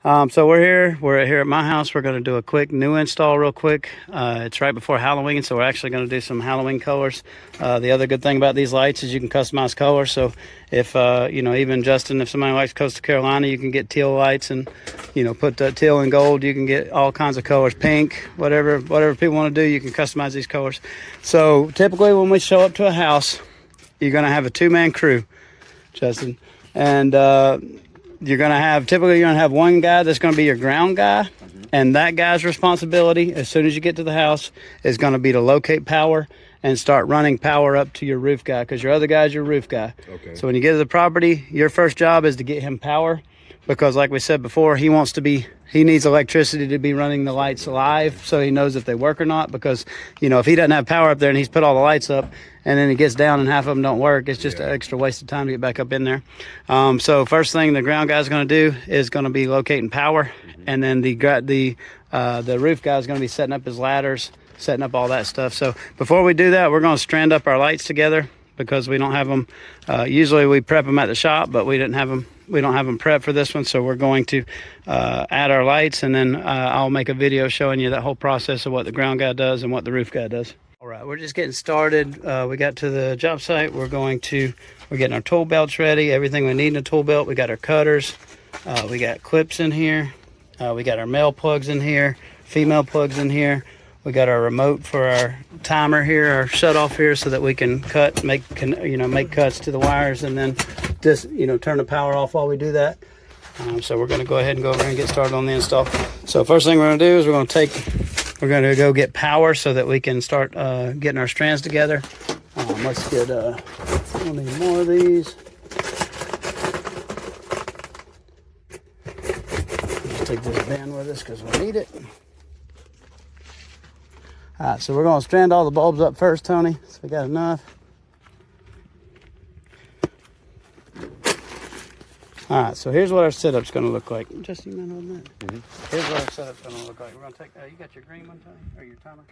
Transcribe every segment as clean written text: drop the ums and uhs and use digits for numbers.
So we're here at my house. We're going to do a quick new install real quick. It's right before Halloween, so we're actually going to do some Halloween colors. The other good thing about these lights is you can customize colors. So if, even Justin, if somebody likes Coastal Carolina, you can get teal lights and, put teal and gold. You can get all kinds of colors, pink, whatever people want to do, you can customize these colors. So typically when we show up to a house, you're going to have a two-man crew, Justin. And, you're going to have one guy that's going to be your ground guy, and that guy's responsibility as soon as you get to the house is going to be to locate power and start running power up to your roof guy, because your other guy's your roof guy. Okay. So when you get to the property, your first job is to get him power, because like we said before, he needs electricity to be running the lights live so he knows if they work or not, because if he doesn't have power up there and he's put all the lights up and then he gets down and half of them don't work, it's just an extra waste of time to get back up in there. So first thing the ground guy's going to do is going to be locating power, and then the roof guy's going to be setting up his ladders, setting up all that stuff. So before we do that, we're going to strand up our lights together, because we don't have them. Usually we prep them at the shop, but we don't have them prepped for this one. So we're going to add our lights, and then I'll make a video showing you that whole process of what the ground guy does and what the roof guy does. All right, we're just getting started. We got to the job site. We're getting our tool belts ready, everything we need in a tool belt. We got our cutters. We got clips in here. We got our male plugs in here, female plugs in here. We got our remote for our timer here, our shut off here, so that we can make cuts to the wires, and then just turn the power off while we do that. So we're going to go ahead and go over and get started on the install. So first thing we're going to do is we're going to go get power so that we can start getting our strands together. Let's get we'll need more of these. Let's take this band with us because we need it. All right, so we're going to strand all the bulbs up first, Tony. So we got enough. All right, so here's what our setup's going to look like. Just you mind holding that? Here's what our setup's going to look like. We're going to take, you got your green one, Tony, or your timer?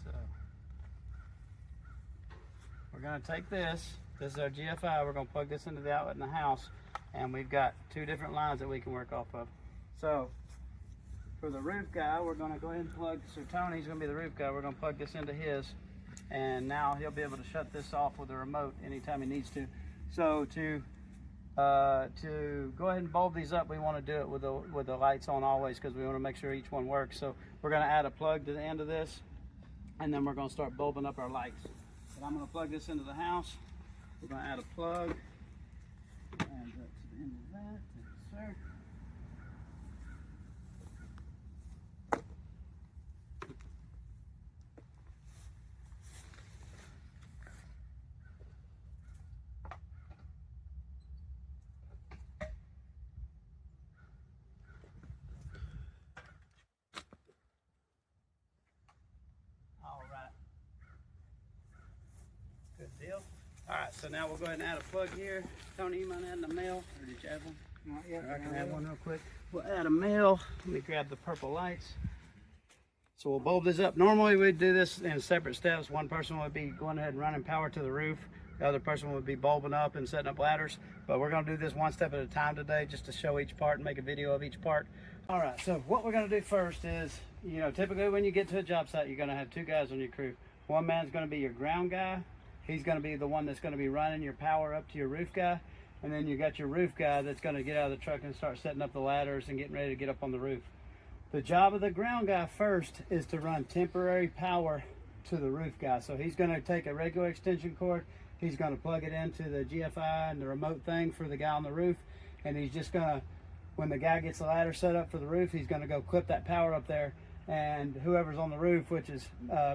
So we're going to take this. This is our GFI. We're going to plug this into the outlet in the house, and we've got two different lines that we can work off of. So for the roof guy, we're going to go ahead and plug, so Tony's going to be the roof guy. We're going to plug this into his, and now he'll be able to shut this off with a remote anytime he needs to. So to go ahead and bulb these up, we want to do it with the lights on always, because we want to make sure each one works. So we're going to add a plug to the end of this, and then we're going to start bulbing up our lights. But I'm going to plug this into the house. We're going to add a plug, and that's the end of that. Thank you, sir. Good deal. All right, so now we'll go ahead and add a plug here. Tony, you mind adding a male? Or did you add one? Not yet. I can add one real quick. We'll add a male. Let me grab the purple lights. So we'll bulb this up. Normally we'd do this in separate steps. One person would be going ahead and running power to the roof. The other person would be bulbing up and setting up ladders. But we're going to do this one step at a time today, just to show each part and make a video of each part. All right, so what we're going to do first is, typically when you get to a job site, you're going to have two guys on your crew. One man's going to be your ground guy. He's going to be the one that's going to be running your power up to your roof guy. And then you got your roof guy that's going to get out of the truck and start setting up the ladders and getting ready to get up on the roof. The job of the ground guy first is to run temporary power to the roof guy. So he's going to take a regular extension cord. He's going to plug it into the GFI and the remote thing for the guy on the roof. And he's just going to, when the guy gets the ladder set up for the roof, he's going to go clip that power up there. And whoever's on the roof, which is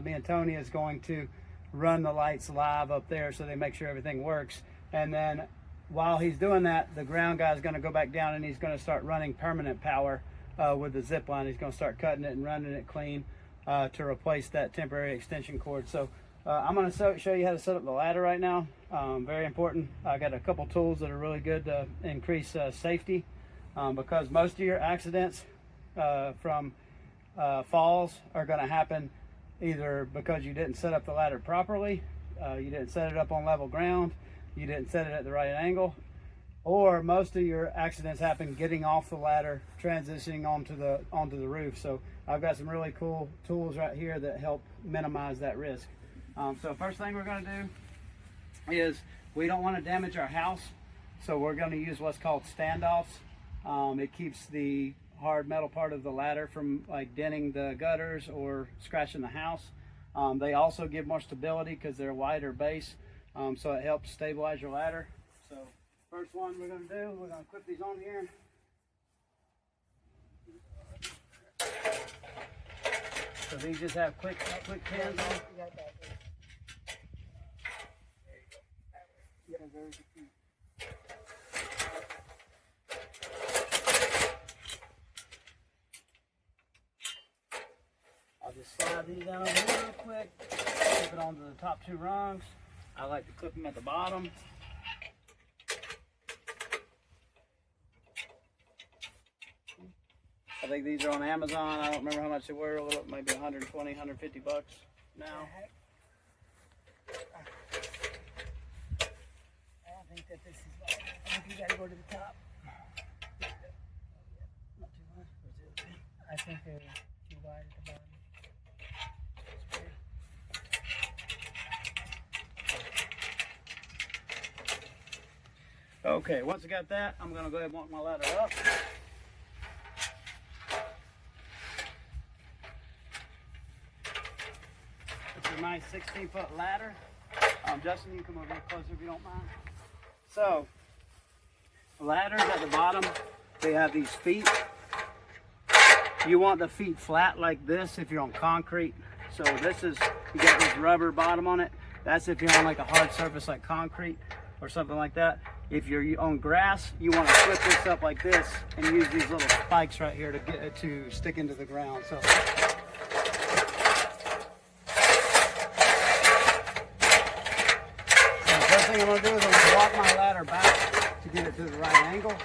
me and Tony, is going to run the lights live up there so they make sure everything works. And then while he's doing that, the ground guy is going to go back down and he's going to start running permanent power with the zip line. He's going to start cutting it and running it clean to replace that temporary extension cord. So I'm going to show you how to set up the ladder right now. Very important. I got a couple tools that are really good to increase safety, because most of your accidents from falls are going to happen either because you didn't set up the ladder properly, you didn't set it up on level ground, you didn't set it at the right angle, or most of your accidents happen getting off the ladder, transitioning onto the roof. So I've got some really cool tools right here that help minimize that risk. So first thing we're going to do is we don't want to damage our house, so we're going to use what's called standoffs. It keeps the hard metal part of the ladder from like denting the gutters or scratching the house. They also give more stability because they're a wider base, so it helps stabilize your ladder. So first one we're going to do, we're going to clip these on here. So these just have quick pins on. I'll just slide these down over here real quick, clip it onto the top 2 rungs. I like to clip them at the bottom. I think these are on Amazon. I don't remember how much they were, maybe 120, 150 bucks now. I don't think that this is right. I think you gotta go to the top. Not too much. I think they're too wide at the bottom. Okay, once I got that, I'm gonna go ahead and walk my ladder up. It's a nice 16-foot ladder. Justin, you can come over here closer if you don't mind. So, the ladders at the bottom, they have these feet. You want the feet flat like this if you're on concrete. So this is, you got this rubber bottom on it. That's if you're on like a hard surface like concrete or something like that. If you're on grass, you want to flip this up like this and use these little spikes right here to get it to stick into the ground. So first thing I'm going to do is I'm going to walk my ladder back to get it to the right angle.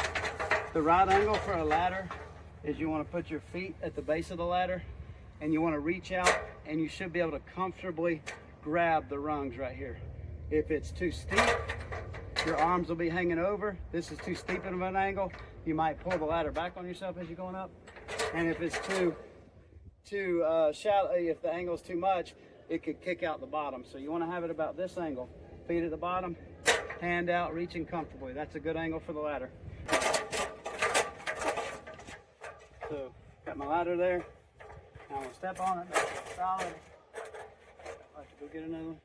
The right angle for a ladder is you want to put your feet at the base of the ladder and you want to reach out and you should be able to comfortably grab the rungs right here. If it's too steep, your arms will be hanging over. This is too steep of an angle. You might pull the ladder back on yourself as you're going up. And if it's too shallow, if the angle is too much, it could kick out the bottom. So you want to have it about this angle. Feet at the bottom, hand out, reaching comfortably. That's a good angle for the ladder. So, got my ladder there. Now I'm gonna step on it, make it solid. I'll have to go get another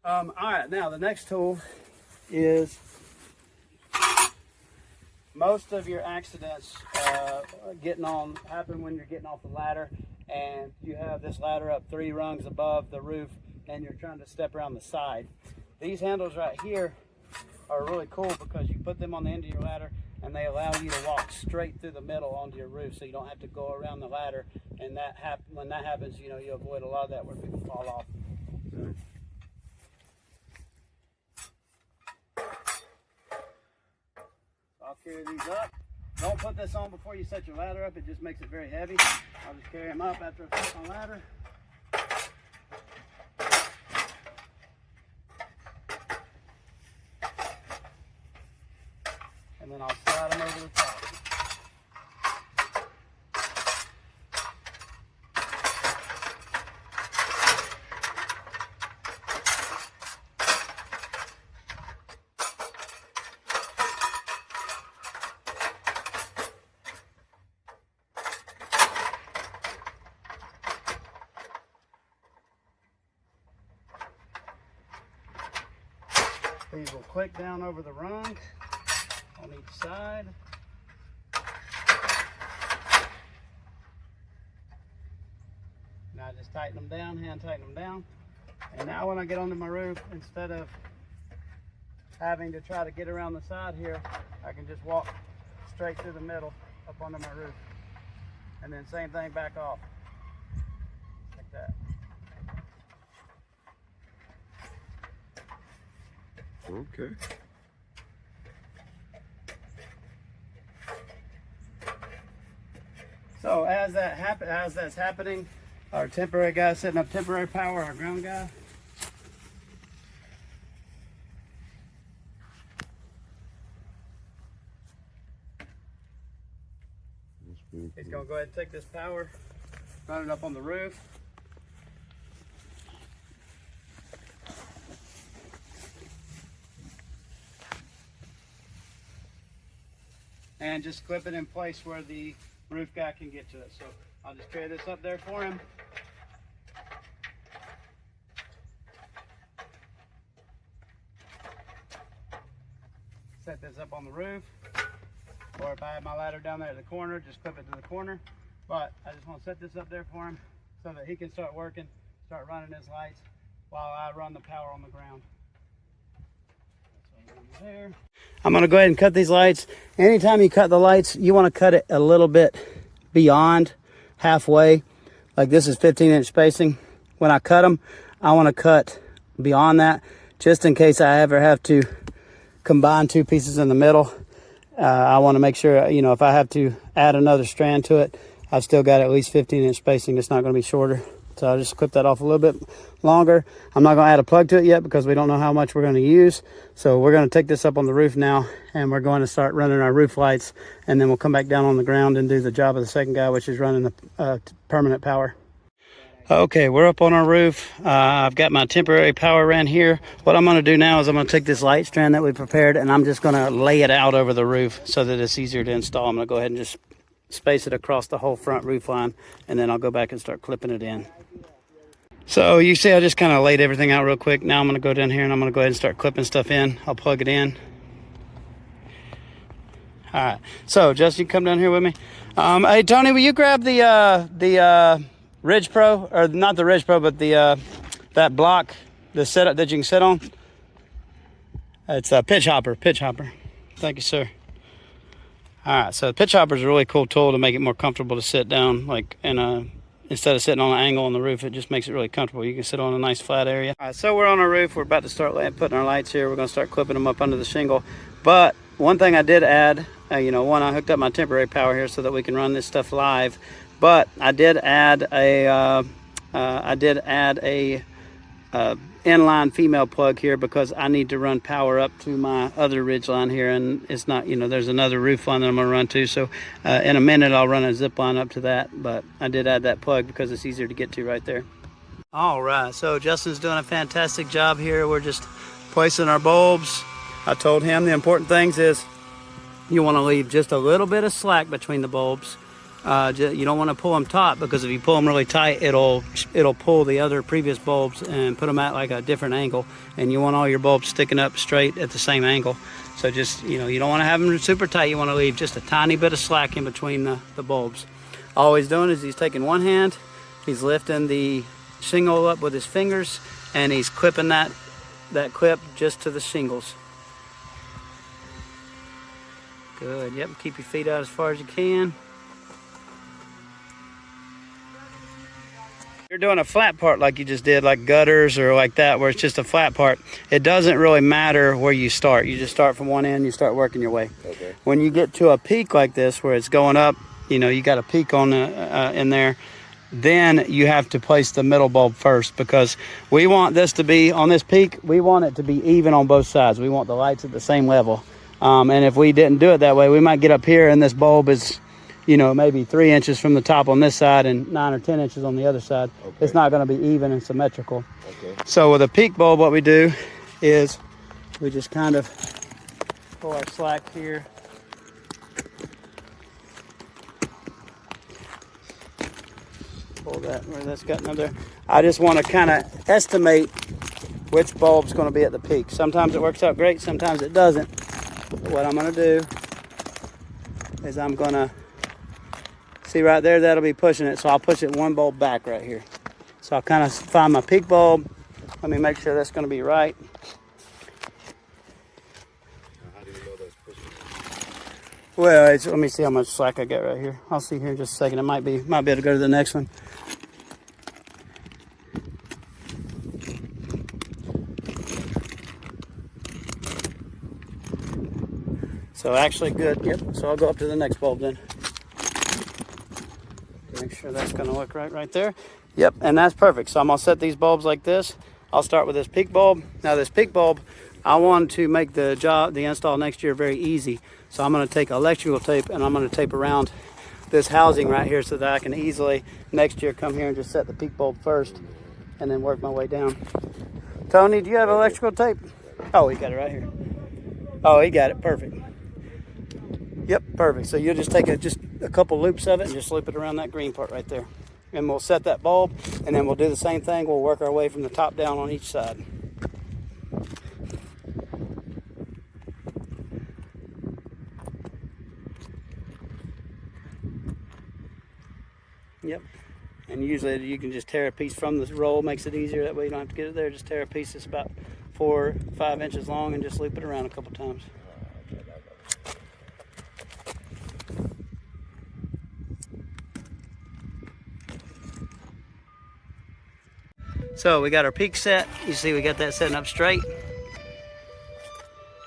one. All right, now the next tool is most of your accidents happen when you're getting off the ladder and you have this ladder up 3 rungs above the roof and you're trying to step around the side. These handles right here are really cool because you put them on the end of your ladder and they allow you to walk straight through the middle onto your roof, so you don't have to go around the ladder. And when that happens, you know, you avoid a lot of that where people fall off. So I'll carry these up. Don't put this on before you set your ladder up. It just makes it very heavy. I'll just carry them up after I set my ladder. And then I'll slide them over the top. These will click down over the rung on each side. Now just tighten them down, hand tighten them down. And now when I get onto my roof, instead of having to try to get around the side here, I can just walk straight through the middle up onto my roof. And then same thing back off, like that. Okay. So as that's happening, our temporary guy setting up temporary power, our ground guy. He's gonna go ahead and take this power, run it up on the roof. And just clip it in place where the roof guy can get to it. So I'll just carry this up there for him. Set this up on the roof. Or if I have my ladder down there at the corner, just clip it to the corner. But I just want to set this up there for him so that he can start working, start running his lights while I run the power on the ground. There. I'm going to go ahead and cut these lights. Anytime you cut the lights, you want to cut it a little bit beyond halfway. Like this is 15-inch spacing. When I cut them, I want to cut beyond that just in case I ever have to combine two pieces in the middle. I want to make sure, you know, if I have to add another strand to it, I've still got at least 15-inch spacing. It's not going to be shorter. So I'll just clip that off a little bit longer. I'm not going to add a plug to it yet because we don't know how much we're going to use. So we're going to take this up on the roof now, and we're going to start running our roof lights, and then we'll come back down on the ground and do the job of the second guy, which is running the permanent power. Okay, we're up on our roof. I've got my temporary power ran here. What I'm going to do now is I'm going to take this light strand that we prepared, and I'm just going to lay it out over the roof so that it's easier to install. I'm going to go ahead and just space it across the whole front roof line, and then I'll go back and start clipping it in. So you see I just kind of laid everything out real quick. Now I'm going to go down here and I'm going to go ahead and start clipping stuff in. I'll plug it in. All right. So Justin, come down here with me. Hey Tony, will you grab the Ridge Pro, or not the Ridge Pro, but the that block, the setup that you can sit on? It's a pitch hopper. Thank you, sir. All right. So the pitch hopper is a really cool tool to make it more comfortable to sit down, like in a. Instead of sitting on an angle on the roof, it just makes it really comfortable. You can sit on a nice flat area. All right, so we're on our roof. We're about to start putting our lights here. We're going to start clipping them up under the shingle. But one thing I did add, I hooked up my temporary power here so that we can run this stuff live. But I did add a inline female plug here because I need to run power up to my other ridge line here, and it's not, there's another roof line that I'm going to run to. So in a minute I'll run a zip line up to that, but I did add that plug because it's easier to get to right there. All right, so Justin's doing a fantastic job here. We're just placing our bulbs. I told him the important things is you want to leave just a little bit of slack between the bulbs. You don't want to pull them taut, because if you pull them really tight, it'll pull the other previous bulbs and put them at like a different angle, and you want all your bulbs sticking up straight at the same angle. So just, you don't want to have them super tight. You want to leave just a tiny bit of slack in between the bulbs. All he's doing is he's taking one hand, he's lifting the shingle up with his fingers, and he's clipping that clip just to the shingles. Good. Yep. Keep your feet out as far as you can. You're doing a flat part like you just did, like gutters or like that, where it's just a flat part. It doesn't really matter where you start. You just start from one end, you start working your way. Okay. When you get to a peak like this, where it's going up, you got a peak on in there, then you have to place the middle bulb first, because we want this to be, on this peak, we want it to be even on both sides. We want the lights at the same level. And if we didn't do it that way, we might get up here and this bulb is, maybe 3 inches from the top on this side and 9 or 10 inches on the other side. Okay. It's not going to be even and symmetrical. Okay. So with a peak bulb, what we do is we just kind of pull our slack here. Pull that where that's gotten up there. I just want to kind of estimate which bulb's going to be at the peak. Sometimes it works out great, sometimes it doesn't. But what I'm going to do is I'm going to see right there, that'll be pushing it. So I'll push it one bulb back right here. So I'll kind of find my peak bulb. Let me make sure that's going to be right. How do you know that's pushing? Well, let me see how much slack I got right here. I'll see here in just a second. It might be able to go to the next one. So actually good. Yep. So I'll go up to the next bulb then. Make sure that's going to look right there. Yep, and that's perfect. So I'm going to set these bulbs like this. I'll start with this peak bulb. Now this peak bulb, I want to make the install next year very easy. So I'm going to take electrical tape and I'm going to tape around this housing right here so that I can easily next year come here and just set the peak bulb first and then work my way down. Tony, do you have electrical tape? Oh, he got it right here. Oh, he got it. Perfect. Yep, perfect. So you'll just take just a couple loops of it and just loop it around that green part right there. And we'll set that bulb, and then we'll do the same thing. We'll work our way from the top down on each side. Yep. And usually you can just tear a piece from this roll, makes it easier. That way you don't have to get it there. Just tear a piece that's about 4 or 5 inches long and just loop it around a couple times. So we got our peak set. You see we got that setting up straight.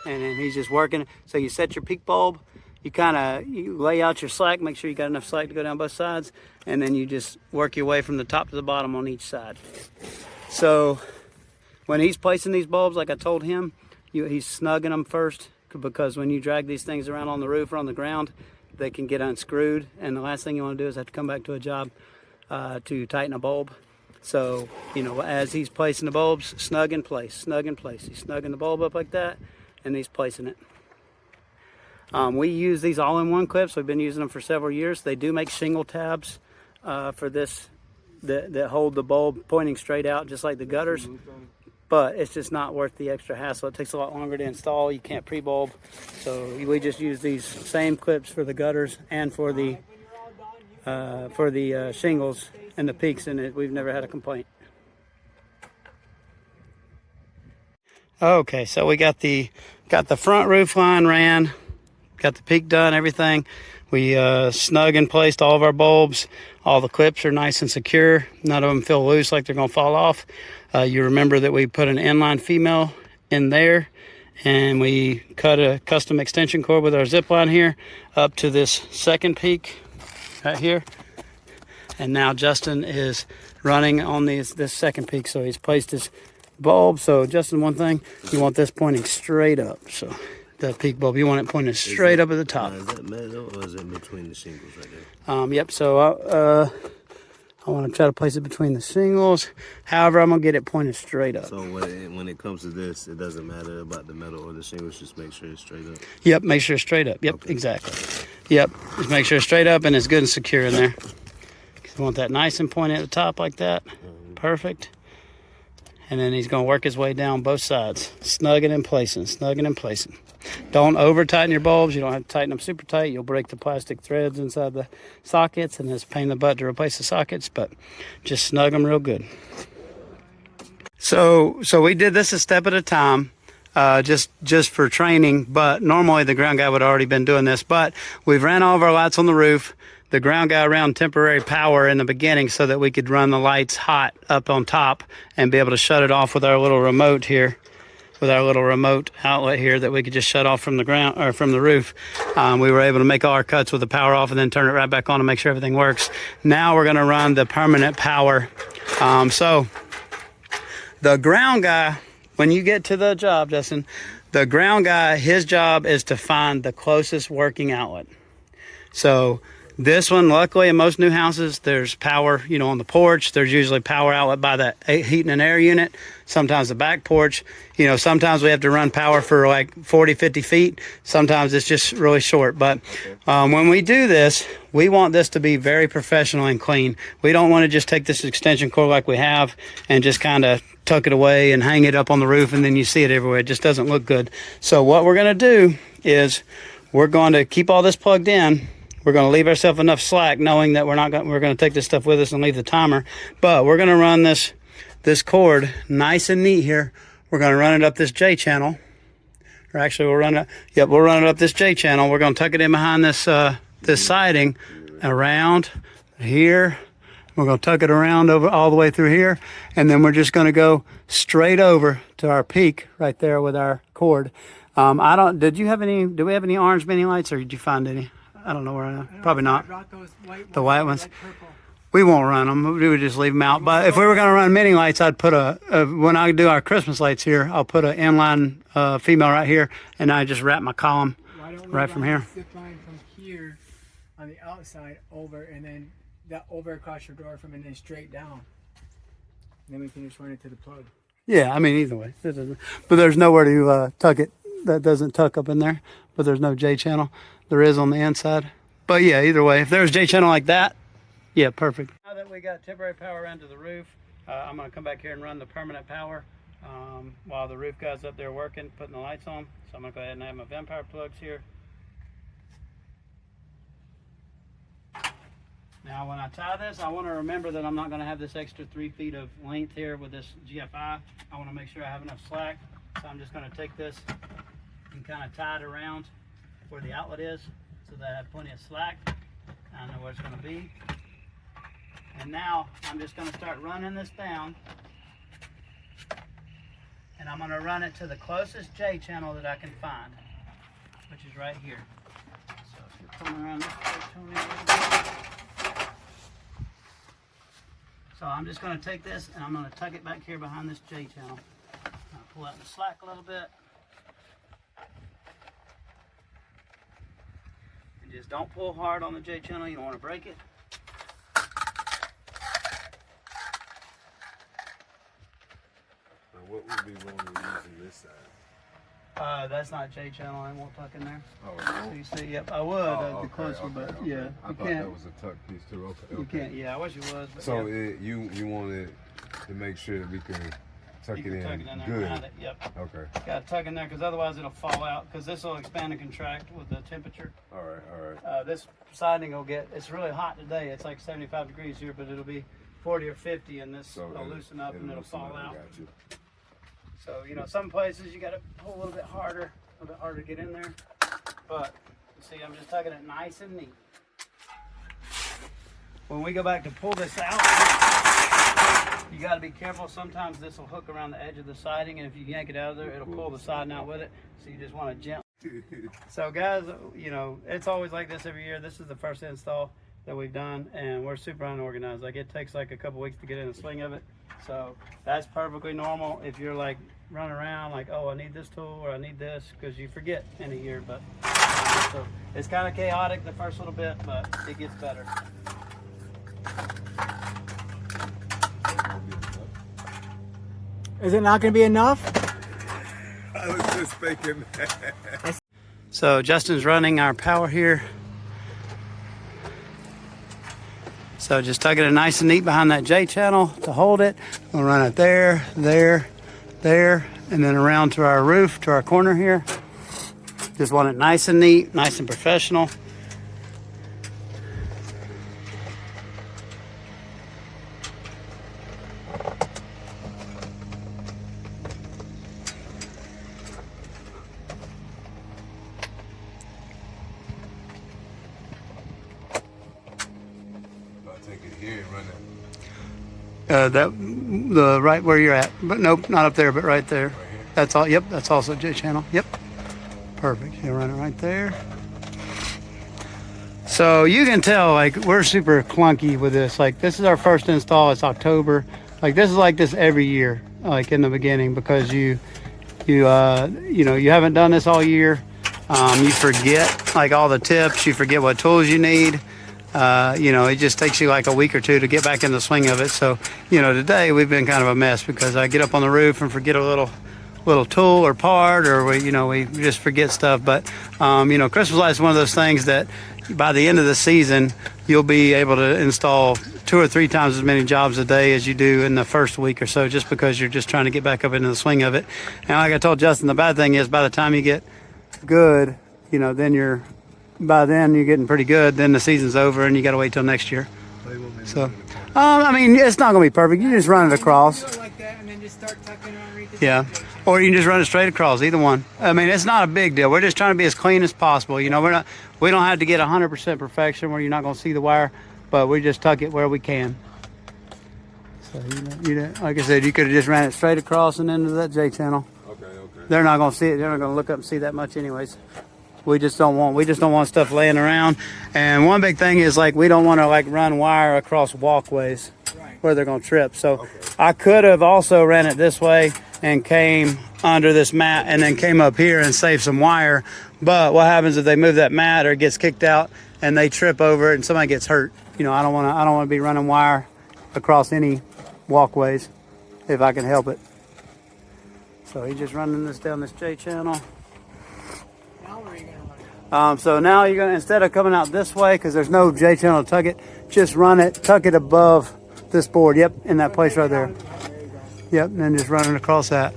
And then he's just working. So you set your peak bulb. You lay out your slack, make sure you got enough slack to go down both sides, and then you just work your way from the top to the bottom on each side. So when he's placing these bulbs, like I told him, he's snugging them first, because when you drag these things around on the roof or on the ground, they can get unscrewed, and the last thing you want to do is have to come back to a job to tighten a bulb. So, as he's placing the bulbs, snug in place, snug in place. He's snugging the bulb up like that, and he's placing it. We use these all-in-one clips. We've been using them for several years. They do make shingle tabs for this that hold the bulb pointing straight out, just like the gutters. But it's just not worth the extra hassle. It takes a lot longer to install. You can't pre-bulb. So we just use these same clips for the gutters and for the shingles and the peaks, and we've never had a complaint. Okay, so we got the front roof line ran. Got the peak done, everything. We snug and placed all of our bulbs. All the clips are nice and secure. None of them feel loose like they're gonna fall off. You remember that we put an inline female in there, and we cut a custom extension cord with our zip line here up to this second peak right here. And now Justin is running on this second peak, so he's placed his bulb. So Justin, one thing, you want this pointing straight up. So the peak bulb, you want it pointed straight up at the top. Is that metal or is it between the shingles right there? Yep, so I want to try to place it between the shingles. However, I'm going to get it pointed straight up. So when it comes to this, it doesn't matter about the metal or the shingles, just make sure it's straight up? Yep, make sure it's straight up. Yep, okay. Exactly. Yep, just make sure it's straight up and it's good and secure in there. You want that nice and pointed at the top like that. Perfect. And then he's going to work his way down both sides, snugging and placing, snugging and placing. Don't over tighten your bulbs. You don't have to tighten them super tight. You'll break the plastic threads inside the sockets, and it's a pain in the butt to replace the sockets, but just snug them real good. So we did this a step at a time, just for training, but normally the ground guy would have already been doing this, but we've ran all of our lights on the roof. The ground guy ran temporary power in the beginning so that we could run the lights hot up on top and be able to shut it off with our little remote here, with our little remote outlet here that we could just shut off from the ground or from the roof. We were able to make all our cuts with the power off and then turn it right back on to make sure everything works. Now we're gonna run the permanent power. So the ground guy, when you get to the job, Justin, the ground guy, his job is to find the closest working outlet. So this one, luckily, in most new houses, there's power, on the porch. There's usually power outlet by the heating and air unit. Sometimes the back porch. Sometimes we have to run power for like 40, 50 feet. Sometimes it's just really short. But when we do this, we want this to be very professional and clean. We don't want to just take this extension cord like we have and just kind of tuck it away and hang it up on the roof and then you see it everywhere. It just doesn't look good. So what we're going to do is we're going to keep all this plugged in. We're going to leave ourselves enough slack, knowing that we're going to take this stuff with us and leave the timer. But we're going to run this cord nice and neat here. We're going to run it up this J channel. Or actually, we'll run it up this J channel. We're going to tuck it in behind this siding around here. We're going to tuck it around over all the way through here, and then we're just going to go straight over to our peak right there with our cord. Do we have any orange mini lights, or did you find any? I don't know where I am. Probably not. The white ones. We won't run them. We would just leave them out. But if we were going to run mini lights, I'd put when I do our Christmas lights here, I'll put an inline female right here, and I just wrap my column right from here. Zip line from here on the outside over, and then that over across your door from, and then straight down. And then we can just run it to the plug. Yeah, I mean, either way. It doesn't, but there's nowhere to tuck it. That doesn't tuck up in there. But there's no J channel. There is on the inside. But yeah, either way, if there's J channel like that, yeah, perfect. Now that we got temporary power into the roof, I'm going to come back here and run the permanent power while the roof guy's up there working, putting the lights on. So I'm going to go ahead and have my vent power plugs here. Now when I tie this, I want to remember that I'm not going to have this extra 3 feet of length here with this GFI. I want to make sure I have enough slack. So I'm just going to take this and kind of tie it around where the outlet is so that I have plenty of slack. I know where it's going to be. And now I'm just going to start running this down. And I'm going to run it to the closest J channel that I can find, which is right here. So if you're coming around this way, Tony, a little bit. So I'm just going to take this and I'm going to tuck it back here behind this J channel. I'll pull out the slack a little bit. And just don't pull hard on the J channel, you don't want to break it. Now, what would be wrong with using this side? That's not J channel, I won't tuck in there. Oh, So you see, yep, I would, okay, the closer, but okay. yeah, I you thought can't. that was a tuck piece too. Okay. You can't, yeah, I wish it was. But So yeah, you wanted to make sure that we can tuck you it can in tuck it in there good. around it, yep. Okay. Got to tuck in there because otherwise it'll fall out because this will expand and contract with the temperature. All right. This siding will get, it's really hot today, it's like 75 degrees here, but it'll be 40 or 50 and this So will loosen up and it'll loosen fall up, out. got you. So, you know, some places you got to pull a little bit harder to get in there. But, you see, I'm just tucking it nice and neat. When we go back to pull this out, you got to be careful. Sometimes this will hook around the edge of the siding, and if you yank it out of there, it'll pull the siding out with it. So you just want to gently. So, guys, you know, it's always like this every year. This is the first install that we've done, and we're super unorganized. Like, it takes like a couple weeks to get in the swing of it. So that's perfectly normal if you're like running around like, oh, I need this tool or I need this, because you forget in a year. But so it's kind of chaotic the first little bit, but it gets better. Is it not going to be enough? I was just thinking that. So Justin's running our power here. So just tucking it nice and neat behind that J channel to hold it. We'll run it there, there, there, and then around to our roof, to our corner here. Just want it nice and neat, nice and professional. The right where you're at, but nope, not up there, but right there. Right here? That's all. Yep, that's also J channel. Yep, perfect. You run it right there. So you can tell, like, we're super clunky with this. Like, this is our first install. It's October. Like, this is like this every year, like in the beginning, because you know, you haven't done this all year. You forget like all the tips. You forget what tools you need. You know, it just takes you like a week or two to get back in the swing of it. So, you know, today we've been kind of a mess because I get up on the roof and forget a little tool or part, or we just forget stuff. But, you know, Christmas lights is one of those things that by the end of the season, you'll be able to install 2 or 3 times as many jobs a day as you do in the first week or so, just because you're just trying to get back up into the swing of it. And like I told Justin, the bad thing is by the time you get good, you know, then by then you're getting pretty good. Then the season's over and you got to wait till next year. So, I mean, it's not going to be perfect. You just run it across. Do it like that and then just start tucking underneath the Yeah. Or you can just run it straight across, either one. I mean, it's not a big deal. We're just trying to be as clean as possible. You know, we don't have to get 100% perfection where you're not going to see the wire, but we just tuck it where we can. So, you know, like I said, you could have just ran it straight across and into that J channel. Okay. They're not going to see it. They're not going to look up and see that much anyways. We just don't want stuff laying around. And one big thing is, like, we don't want to like run wire across walkways where they're going to trip. So I could have also ran it this way and came under this mat and then came up here and saved some wire. But what happens if they move that mat or it gets kicked out and they trip over it and somebody gets hurt. You know, I don't want to be running wire across any walkways if I can help it. So he's just running this down this J channel. Now where are you gonna run it? So now you're gonna, instead of coming out this way, because there's no J channel to tug it, just run it, tuck it above this board. Yep, in that place right there. There you go. Yep, and then just running across that.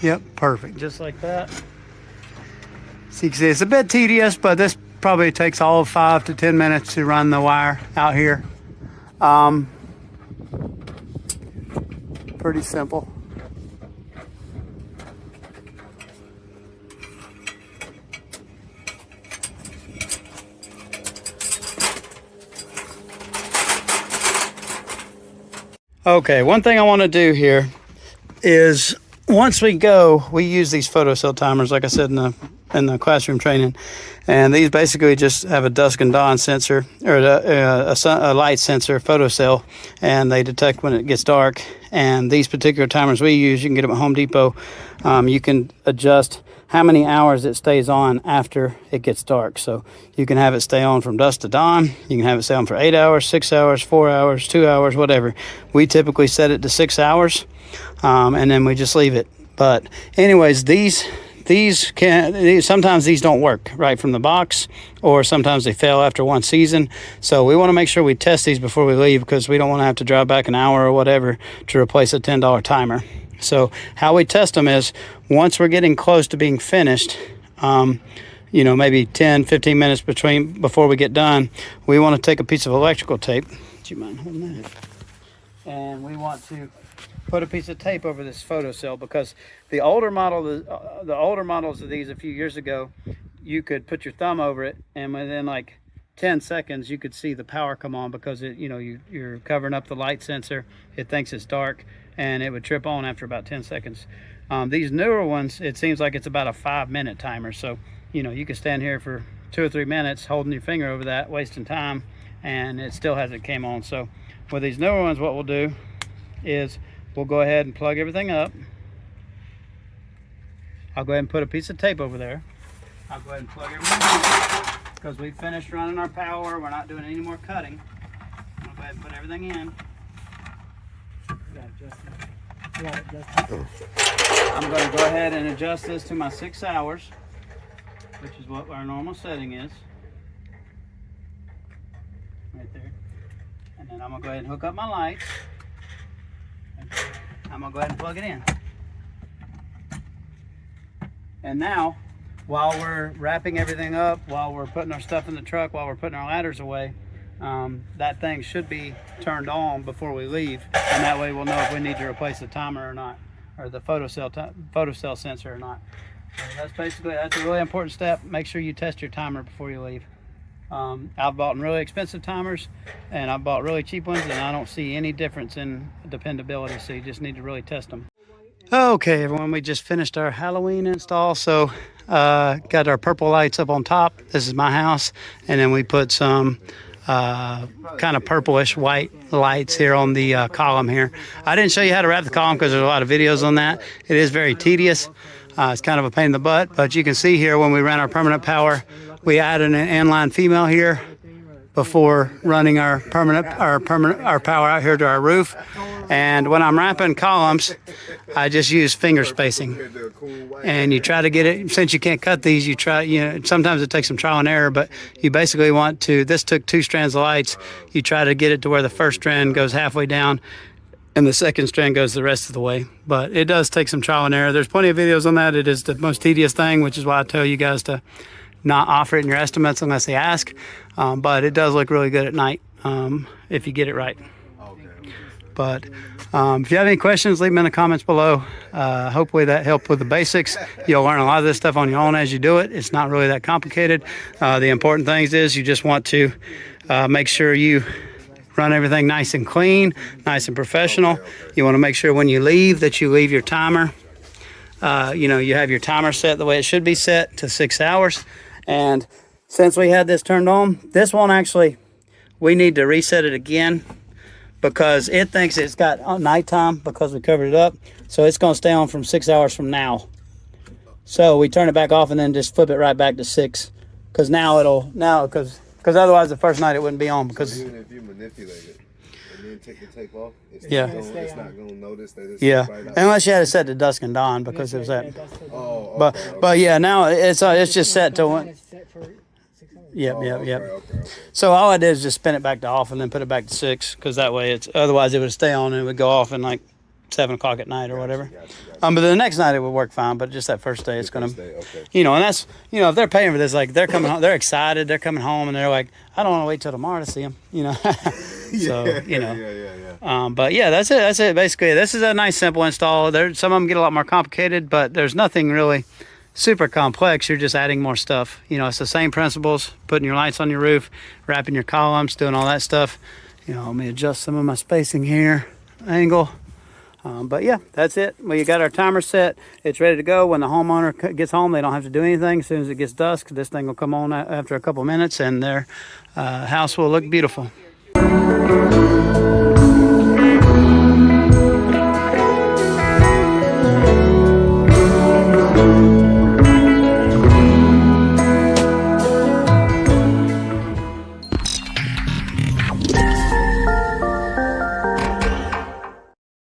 Yep, perfect. Just like that. So you can see it's a bit tedious, but this probably takes all of 5 to 10 minutes to run the wire out here. Pretty simple. Okay, one thing I want to do here is once we go, we use these photocell timers, like I said in the classroom training, and these basically just have a dusk and dawn sensor or a light sensor photocell, and they detect when it gets dark. And these particular timers we use, you can get them at Home Depot. You can adjust how many hours it stays on after it gets dark. So you can have it stay on from dusk to dawn. You can have it stay on for 8 hours, 6 hours, 4 hours, 2 hours, whatever. We typically set it to 6 hours, and then we just leave it. But anyways, sometimes these don't work right from the box, or sometimes they fail after one season. So we want to make sure we test these before we leave, because we don't want to have to drive back an hour or whatever to replace a $10 timer. So how we test them is once we're getting close to being finished, you know, maybe 10, 15 minutes before we get done, we want to take a piece of electrical tape. Do you mind holding that? And we want to put a piece of tape over this photocell, because the older models of these a few years ago, you could put your thumb over it, and within like 10 seconds you could see the power come on, because it, you know, you're covering up the light sensor. It thinks it's dark, and it would trip on after about 10 seconds. These newer ones, it seems like it's about a 5-minute timer. So, you know, you could stand here for 2 or 3 minutes holding your finger over that, wasting time, and it still hasn't came on. So with these newer ones, what we'll do is we'll go ahead and plug everything up. I'll go ahead and put a piece of tape over there. I'll go ahead and plug everything in, because we finished running our power. We're not doing any more cutting. I'll go ahead and put everything in. I'm going to go ahead and adjust this to my 6 hours, which is what our normal setting is. Right there. And then I'm going to go ahead and hook up my lights. I'm going to go ahead and plug it in. And now, while we're wrapping everything up, while we're putting our stuff in the truck, while we're putting our ladders away, that thing should be turned on before we leave, and that way we'll know if we need to replace the timer or not, or the photocell sensor or not. So that's a really important step. Make sure you test your timer before you leave. I've bought really expensive timers, and I've bought really cheap ones, and I don't see any difference in dependability, so you just need to really test them. Okay, everyone, we just finished our Halloween install. So got our purple lights up on top. This is my house, and then we put some kind of purplish white lights here on the column here. I didn't show you how to wrap the column because there's a lot of videos on that. It is very tedious. It's kind of a pain in the butt, but you can see here when we ran our permanent power, we added an inline female here before running our power out here to our roof. And when I'm wrapping columns, I just use finger spacing. And you try to get it, since you can't cut these, you try, you know, sometimes it takes some trial and error, but you basically want to, this took 2 strands of lights, you try to get it to where the first strand goes halfway down and the second strand goes the rest of the way. But it does take some trial and error. There's plenty of videos on that. It is the most tedious thing, which is why I tell you guys to not offer it in your estimates unless they ask. But it does look really good at night if you get it right. But if you have any questions, leave them in the comments below. Hopefully that helped with the basics. You'll learn a lot of this stuff on your own as you do it. It's not really that complicated. The important things is you just want to make sure you run everything nice and clean, nice and professional. You want to make sure when you leave that you leave your timer. You know, you have your timer set the way it should be set to 6 hours. And since we had this turned on, this one actually, we need to reset it again, because it thinks it's got nighttime because we covered it up. So it's going to stay on from 6 hours from now. So we turn it back off and then just flip it right back to 6 because because otherwise the first night it wouldn't be on because even if you manipulate it and then take the tape off, it's Yeah. it's not gonna notice that it's yeah, right out. unless you had it set to dusk and dawn because it was that. Oh, But okay, okay. but yeah, now it's just set to one. It's set for 6 hours. Yep, Oh, yep, okay, yep. okay. So all I did is just spin it back to off and then put it back to 6 because that way otherwise it would stay on and it would go off in like 7 o'clock at night or whatever. Gotcha. But the next night it would work fine. But just that first day, it's gonna, Okay. and that's, if they're paying for this, like they're coming home, they're excited, they're coming home, and they're like, I don't want to wait till tomorrow to see them, So Yeah. but yeah, that's it. Basically, this is a nice simple install. Some of them get a lot more complicated, but there's nothing really super complex. You're just adding more stuff. It's the same principles: putting your lights on your roof, wrapping your columns, doing all that stuff. Let me adjust some of my spacing here, angle. But yeah, that's it. You got our timer set. It's ready to go. When the homeowner gets home, they don't have to do anything. As soon as it gets dusk, this thing will come on after a couple minutes, and their house will look beautiful.